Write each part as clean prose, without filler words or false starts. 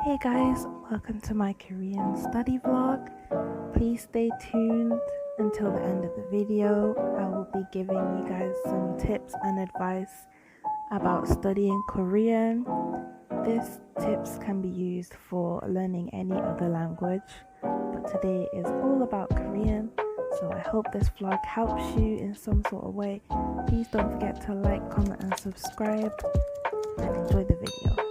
Hey guys, welcome to my Korean study vlog. Please stay tuned until the end of the video. I will be giving you guys some tips and advice about studying Korean. These tips can be used for learning any other language, but today is all about Korean, so I hope this vlog helps you in some sort of way. Please don't forget to like, comment and subscribe, and enjoy the video.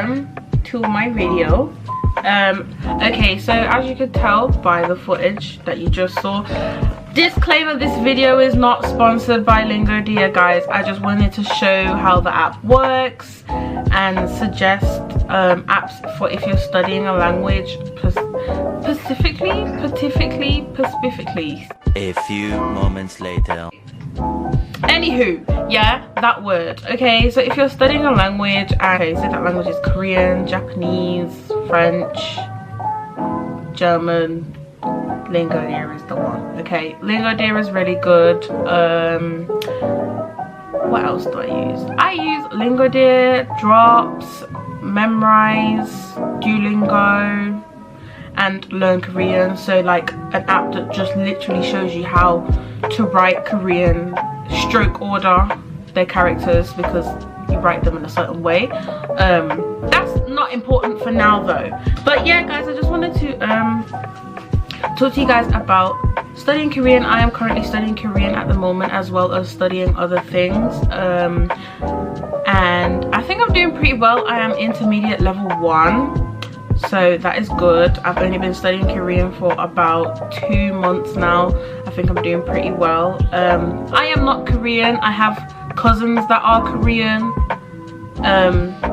welcome to my video. Okay, so as you could tell by the footage that you just saw, disclaimer, this video is not sponsored by Lingodeer, guys. I just wanted to show how the app works and suggest apps for if you're studying a language specifically. A few moments later. Anywho, yeah, that word. Okay, so if you're studying a language, okay, so that language is Korean, Japanese, French, German, Lingodeer is the one. Okay, Lingodeer is really good. What else do I use? I use Lingodeer, Drops, Memrise, Duolingo, and Learn Korean. So like an app that just literally shows you how to write Korean, stroke order their characters because you write them in a certain way. That's not important for now though. But yeah, guys, I just wanted to talk to you guys about studying Korean. I am currently studying Korean at the moment, as well as studying other things, and I think I'm doing pretty well. I am intermediate level 1, so that is good. I've only been studying Korean for about 2 months now. I think I'm doing pretty well. I am not Korean. I have cousins that are Korean,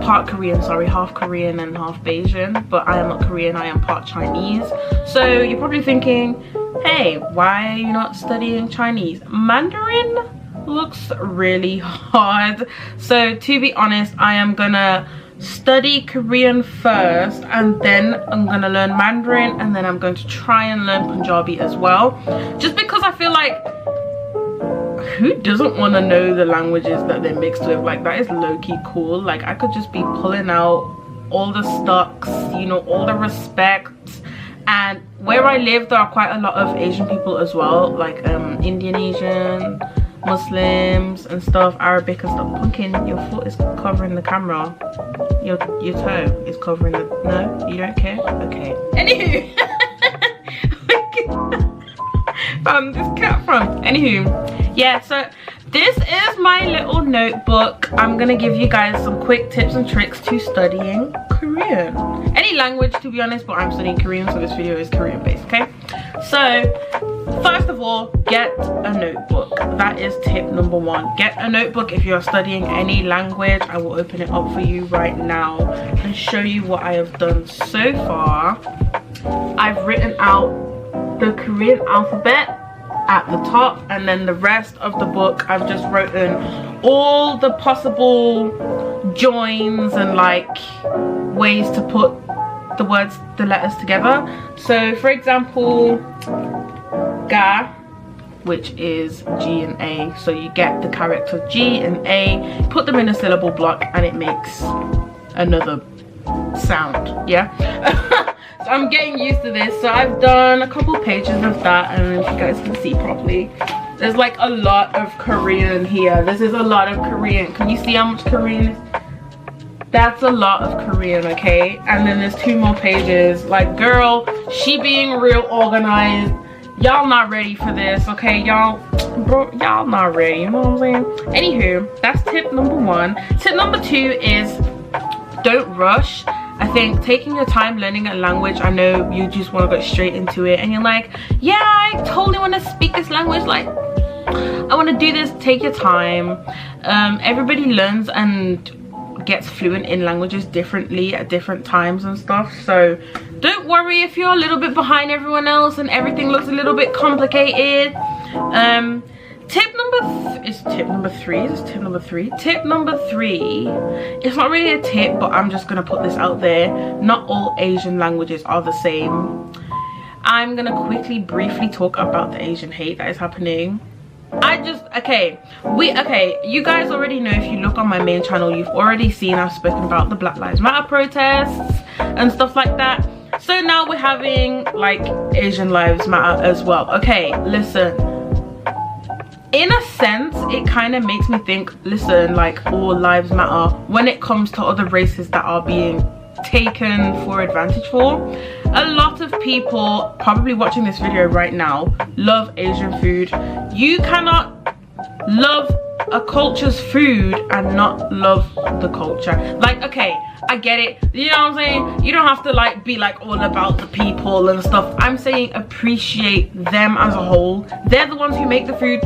part Korean, sorry, half Korean and half Bayesian, but I am not Korean. I am part Chinese. So you're probably thinking, hey, why are you not studying Chinese? Mandarin looks really hard. So to be honest, I am gonna study Korean first, and then I'm gonna learn Mandarin, and then I'm going to try and learn Punjabi as well, just because I feel like, who doesn't want to know the languages that they're mixed with? Like, that is low-key cool. Like, I could just be pulling out all the stocks, you know, all the respect. And where I live, there are quite a lot of Asian people as well, like Indian Asian, Muslims and stuff, Arabic and stuff. Pumpkin, your foot is covering the camera. Your toe is covering the... No? You don't care? Okay. Anywho. This cat from. Anywho. Yeah, so this is my little notebook. I'm gonna give you guys some quick tips and tricks to studying Korean. Any language, to be honest, but I'm studying Korean, so this video is Korean based, okay? So first of all, get a notebook. That is tip number 1. Get a notebook if you're studying any language. I will open it up for you right now and show you what I have done so far. I've written out the Korean alphabet at the top, and then the rest of the book I've just written all the possible joins and like ways to put the words, the letters together. So for example, ga, which is G and A, so you get the character G and A, put them in a syllable block and it makes another sound. Yeah. So I'm getting used to this. So I've done a couple pages of that, and if you guys can see properly, there's like a lot of Korean here. This is a lot of Korean. Can you see how much Korean is? That's a lot of Korean, okay? And then there's 2 more pages. Like, girl, she being real organized. Y'all not ready for this, okay? Y'all not ready, you know what I'm saying? Anywho, that's tip number 1. Tip number 2 is don't rush. I think taking your time learning a language, I know you just want to go straight into it and you're like, yeah, I totally want to speak this language, like I want to do this. Take your time. Everybody learns and gets fluent in languages differently at different times and stuff, so don't worry if you're a little bit behind everyone else and everything looks a little bit complicated. Tip number 3, it's not really a tip, but I'm just gonna put this out there. Not all Asian languages are the same. I'm gonna briefly talk about the Asian hate that is happening. You guys already know, if you look on my main channel, you've already seen I've spoken about the Black Lives Matter protests and stuff like that. So now we're having like Asian Lives Matter as well. Okay, listen, in a sense it kind of makes me think, listen, like all lives matter when it comes to other races that are being taken for advantage for. A lot of people probably watching this video right now love Asian food. You cannot love a culture's food and not love the culture. Like, okay, I get it, you know what I'm saying? You don't have to like be like all about the people and stuff. I'm saying appreciate them as a whole. They're the ones who make the food.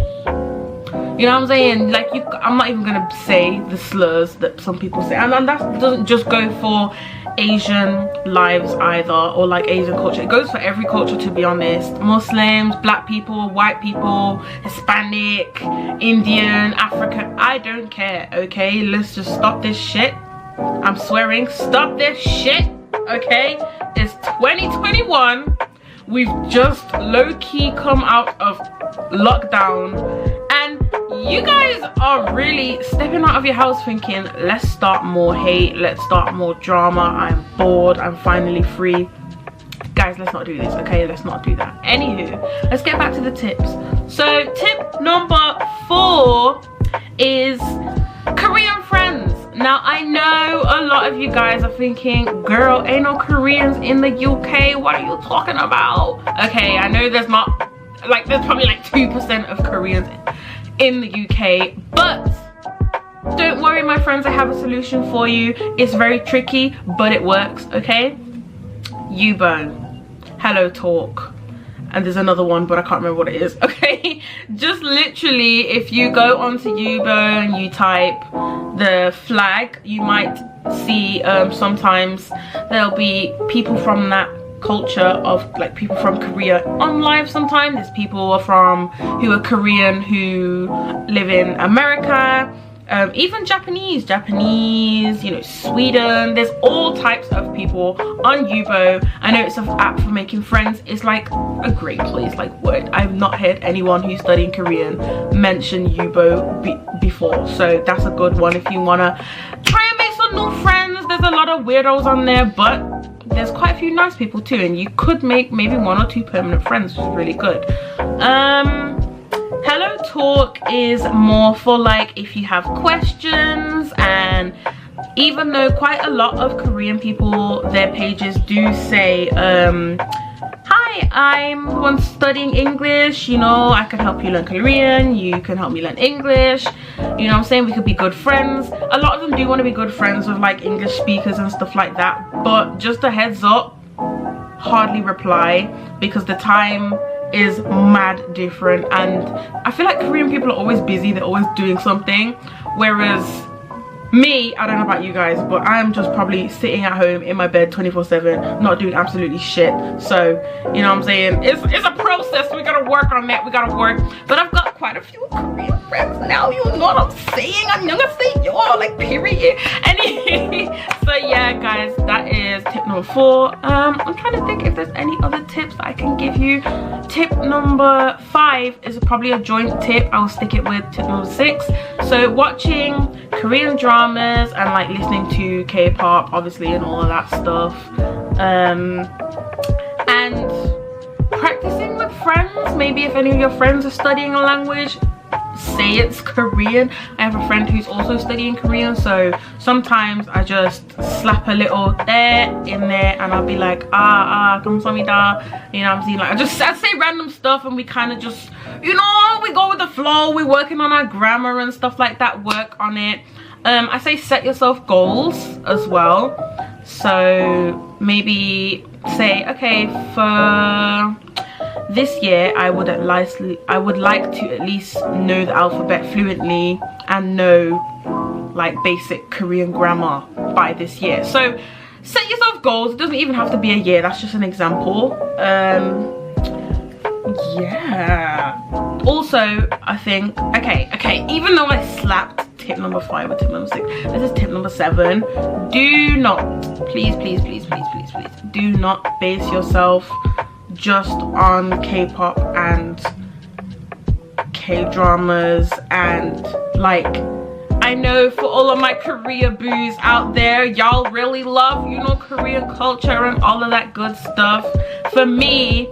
You know what I'm saying? Like, I'm not even gonna say the slurs that some people say, and that doesn't just go for Asian lives either, or like Asian culture. It goes for every culture, to be honest. Muslims, black people, white people, Hispanic, Indian, African, I don't care. Okay, let's just stop this shit. I'm swearing, stop this shit. Okay, it's 2021. We've just low-key come out of lockdown, and you guys are really stepping out of your house thinking, let's start more hate, let's start more drama, I'm bored, I'm finally free. Guys, let's not do this, okay? Let's not do that. Anywho, let's get back to the tips. So tip number 4 is Korean friends. Now, I know a lot of you guys are thinking, girl, ain't no Koreans in the UK, what are you talking about? Okay, I know there's not, like, there's probably like 2% of Koreans in the UK, but don't worry, my friends, I have a solution for you. It's very tricky, but it works, okay? Yubo, Hello Talk, and there's another one, but I can't remember what it is. Okay, just literally, if you go onto Yubo and you type the flag, you might see sometimes there'll be people from that culture, of like people from Korea on live. Sometimes there's people who are Korean who live in America, even Japanese, you know, Sweden. There's all types of people on Yubo. I know it's an app for making friends. It's like a great place, like word. I've not heard anyone who's studying Korean mention Yubo before, so that's a good one if you wanna try and make some new friends. There's a lot of weirdos on there, but there's quite a few nice people too, and you could make maybe 1 or 2 permanent friends, which is really good. Hello Talk is more for like if you have questions, and even though quite a lot of Korean people, their pages do say hi, I'm the one studying English, you know, I can help you learn Korean, you can help me learn English, you know what I'm saying, we could be good friends. A lot of them do want to be good friends with like English speakers and stuff like that, but just a heads up, hardly reply, because the time is mad different, and I feel like Korean people are always busy, they're always doing something, whereas me, I don't know about you guys, but I'm just probably sitting at home in my bed 24/7, not doing absolutely shit. So, you know what I'm saying, it's a process. We gotta work on that, we gotta work. But I've got quite a few Korean friends now, you know what I'm saying? I'm gonna say y'all, like, period. Anyway, so yeah guys, that is tip number 4. I'm trying to think if there's any other tips that I can give you. Tip number 5 is probably a joint tip. I will stick it with tip number 6. So watching Korean dramas and like listening to K-pop, obviously, and all of that stuff, and practicing with friends. Maybe if any of your friends are studying a language, say it's Korean. I have a friend who's also studying Korean, so sometimes I just slap a little there in there, and I'll be like, 감사합니다, you know what I'm saying, like I say random stuff, and we kind of just, you know, we go with the flow. We're working on our grammar and stuff like that, work on it. I say set yourself goals as well, so maybe say, okay, for this year I would like to at least know the alphabet fluently and know like basic Korean grammar by this year. So set yourself goals. It doesn't even have to be a year, that's just an example. Yeah, also I think, okay, even though I slapped tip number 5 or tip number 6, this is tip number 7. Do not, please do not base yourself just on K-pop and K-dramas, and like, I know for all of my Korea boos out there, y'all really love, you know, Korean culture and all of that good stuff. For me,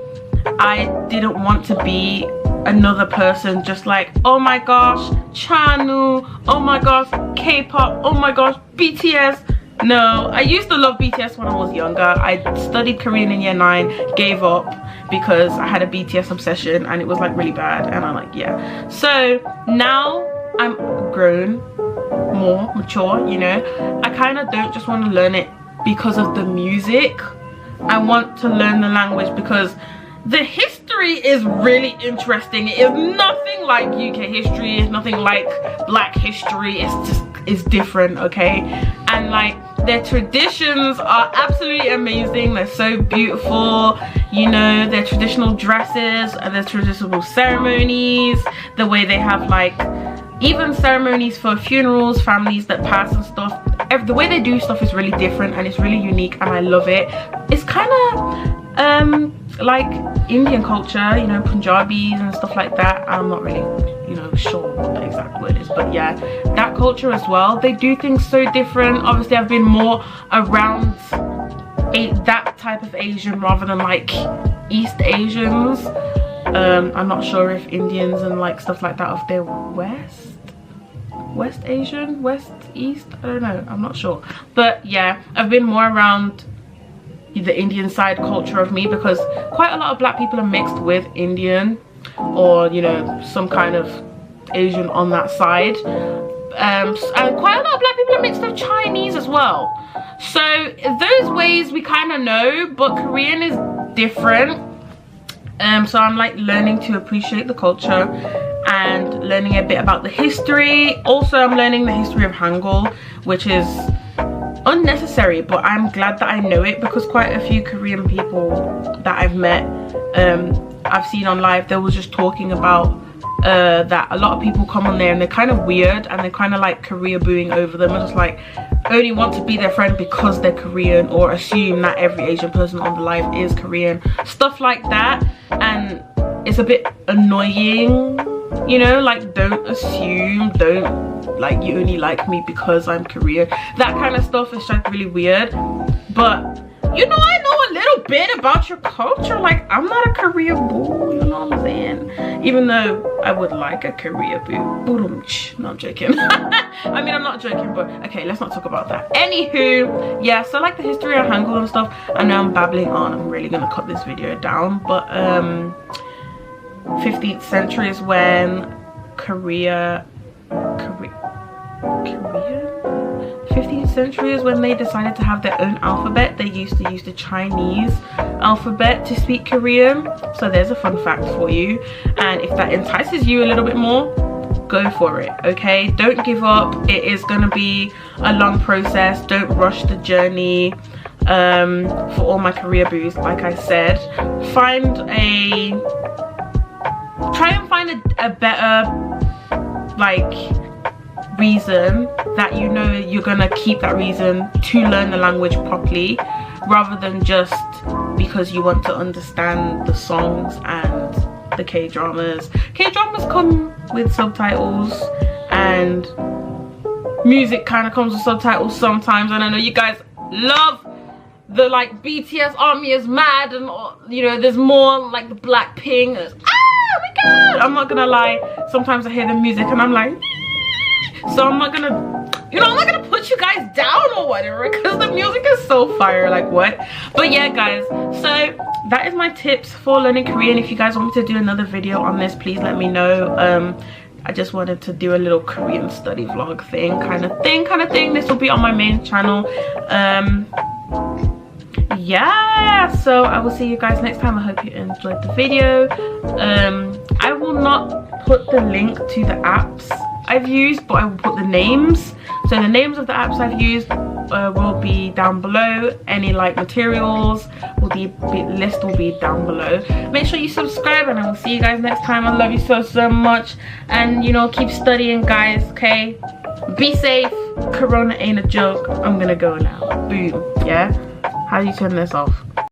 I didn't want to be another person just like, oh my gosh, Chanu, oh my gosh, K-pop, oh my gosh, BTS. No, I used to love BTS when I was younger. I studied Korean in year 9, gave up because I had a BTS obsession and it was like really bad, and I'm like, yeah. So now I'm grown, more mature, you know. I kind of don't just want to learn it because of the music. I want to learn the language because the history is really interesting. It is nothing like UK history, it's nothing like black history. It's different, okay? And like their traditions are absolutely amazing. They're so beautiful, you know, their traditional dresses and their traditional ceremonies, the way they have like even ceremonies for funerals, families that pass and stuff. The way they do stuff is really different and it's really unique and I love it. It's kind of like Indian culture, you know, Punjabis and stuff like that. I'm not really, you know, sure what the exact word is, but yeah, that culture as well. They do things so different. Obviously I've been more around that type of Asian rather than like East Asians. I'm not sure if Indians and like stuff like that, if they're West Asian, West East, I don't know, I'm not sure. But yeah, I've been more around the Indian side culture of me because quite a lot of black people are mixed with Indian or, you know, some kind of Asian on that side. And quite a lot of black people are mixed with Chinese as well. So those ways we kind of know, but Korean is different. So I'm like learning to appreciate the culture and learning a bit about the history. Also I'm learning the history of Hangul, which is unnecessary, but I'm glad that I know it because quite a few Korean people that I've met, I've seen on live, they were just talking about that a lot of people come on there and they're kind of weird and they're kind of like Korea booing over them and just like only want to be their friend because they're Korean or assume that every Asian person on the live is Korean, stuff like that. And it's a bit annoying, you know, like don't assume, don't like you only like me because I'm Korean, that kind of stuff is just really weird. But you know, I know a little bit about your culture. Like I'm not a Korea boo, you know what I'm saying? Even though I would like a Korea boo. No, I'm joking. I mean, I'm not joking, but okay, let's not talk about that. Anywho, yeah, so like the history of Hangul and stuff. I know I'm babbling on, I'm really gonna cut this video down, but 15th century is when Korea 15th century is when they decided to have their own alphabet. They used to use the Chinese alphabet to speak Korean. So there's a fun fact for you. And if that entices you a little bit more, go for it, okay? Don't give up. It is going to be a long process. Don't rush the journey. For all my Korea boos, like I said, try and find a better like reason that you know you're gonna keep that reason to learn the language properly, rather than just because you want to understand the songs and the K-dramas. K-dramas come with subtitles and music kind of comes with subtitles sometimes, and I know you guys love the like BTS army is mad and you know there's more like the Blackpink. There's, oh my god, I'm not gonna lie, sometimes I hear the music and I'm like so I'm not gonna, you know, I'm not gonna put you guys down or whatever because the music is so fire, like what. But yeah guys, so that is my tips for learning Korean. If you guys want me to do another video on this, please let me know. I just wanted to do a little Korean study vlog thing kind of thing. This will be on my main channel. Yeah, so I will see you guys next time. I hope you enjoyed the video. I will not put the link to the apps I've used, but I will put the names. So the names of the apps I've used will be down below. Any like materials will be list will be down below. Make sure you subscribe and I will see you guys next time. I love you so much, and you know, keep studying guys, okay? Be safe. Corona ain't a joke. I'm gonna go now. Boom. Yeah, how do you turn this off?